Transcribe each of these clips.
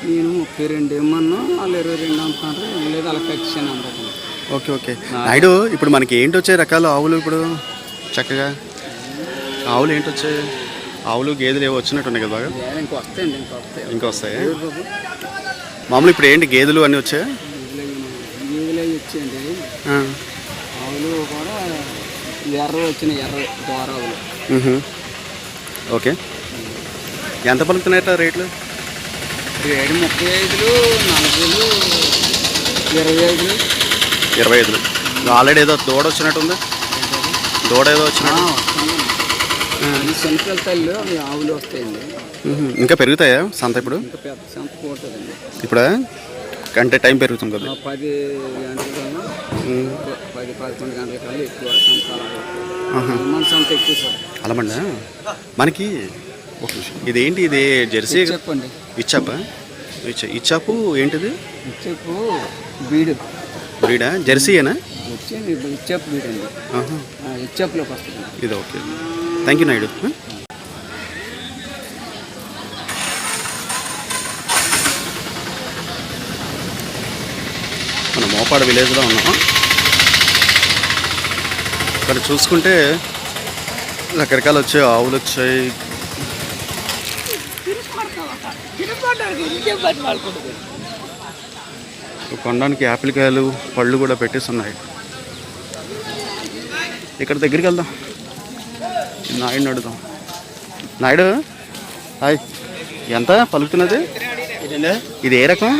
నేను 32 ఇమ్మన్నా వాళ్ళు 22 అంటున్నారు. లేదు అలా కట్టాను అందరూ. ఓకే ఓకే నాయుడు, ఇప్పుడు మనకి ఏంటి వచ్చాయి రకాలు ఆవులు? ఇప్పుడు చక్కగా ఆవులు ఏంటి వచ్చాయి? ఆవులు గేదెలు ఏవో వచ్చినట్టున్నాయి కదా బాగా. ఇంకా వస్తాయండి, ఇంకా వస్తాయి. మామూలు ఇప్పుడు ఏంటి గేదెలు అన్నీ వచ్చాయి? గేదెలు వచ్చాయండి. ఆవులు కూడా ఎర్ర వచ్చినాయి, ఎర్ర దోరావులు. ఓకే, ఎంత పలుకుతున్నాయట రేట్లు? రేటు 35, 40, 25. ఆల్రెడీ ఏదో దూడ వచ్చినట్టుంది. దూడ ఏదో వచ్చినట్టు. సెంట్రల్ తల్లి అవి ఆవులు వస్తాయండి. ఇంకా పెరుగుతాయా సంత? ఇప్పుడు ఇంకా పెద్ద సంత పోతుందండి. ఇప్పుడు గంట టైం పెరుగుతుంది కదా. 10 గంటల కన్నా 10-11 గంటల కన్నా ఎక్కువ సంత. మన సంత ఎక్కువ సార్. అలామండి. మనకి ఒక విషయం, ఇదేంటి? ఇది జెర్సీ చెప్పండి. ఇచ్చాపా? ఇచ్చాపు ఏంటిది? ఇచ్చాపు బీడు. బ్రీడా? జెర్సీయేనా? వచ్చింది ఇచ్చాపు బీడ్ అండి. ఇచ్చాపులోకి వస్తుంది ఇది. Okay, thank you Naidu. మన మోపాడు విలేజ్లో ఉన్నాం. ఇక్కడ చూసుకుంటే రకరకాలు వచ్చాయి, ఆవులు వచ్చాయి. కొనడానికి యాపిల్ కాయలు, పళ్ళు కూడా పెట్టేస్తున్నాయి. ఇక్కడ దగ్గరికి వెళ్దాం, నాయుడు అడుగుదాం. నాయుడు హాయ్, ఎంత పలుకుతున్నది? ఇది ఏ రకం?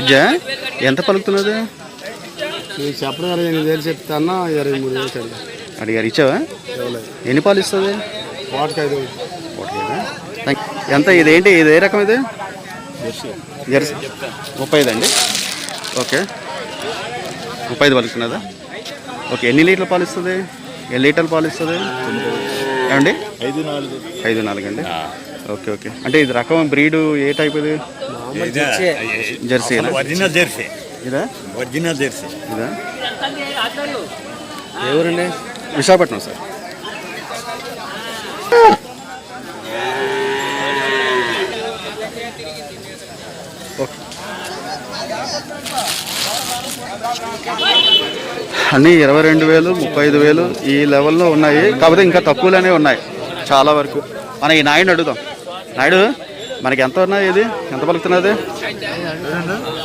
ఎడ్జా? ఎంత పలుకుతున్నది? చెప్పడం 25,000 చెప్తాను. 23,000 అడిగారు, ఇచ్చావా? ఎన్ని పాలు ఇస్తుంది? ఎంత? ఇదేంటి? ఇది ఏ రకం? ఇది జెర్సీ. 35 అండి. ఓకే, 35 పలుకుతున్నదా? ఓకే, ఎన్ని లీటర్ల పాలు ఇస్తుంది? ఎన్ని లీటర్ల పాలు ఇస్తుంది ఏమండి? 5-4 అండి. ఓకే ఓకే, అంటే ఇది రకం బ్రీడు ఏ టైప్? ఇది జెర్సీనా? Original jersey. ఇదా? Original jersey. ఇదా? ఎవరండి? విశాఖపట్నం సార్. ఓకే, అన్నీ 22,000, 35,000 ఈ లెవెల్లో ఉన్నాయి. కాకపోతే ఇంకా తక్కువలోనే ఉన్నాయి చాలా వరకు. మన ఈ నాయుడు అడుగుదాం. నాయుడు, మనకి ఎంత ఉన్నాయి? ఇది ఎంత పలుకుతున్నది?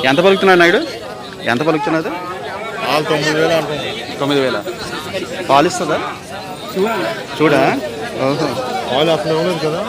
ఎంత పలుకుతున్నాడు నాయుడు? ఎంత పలుకుతున్నది? 9,000. పాలు ఇస్తుందా? చూడా. ఓహో, పాలు అసలు కదా.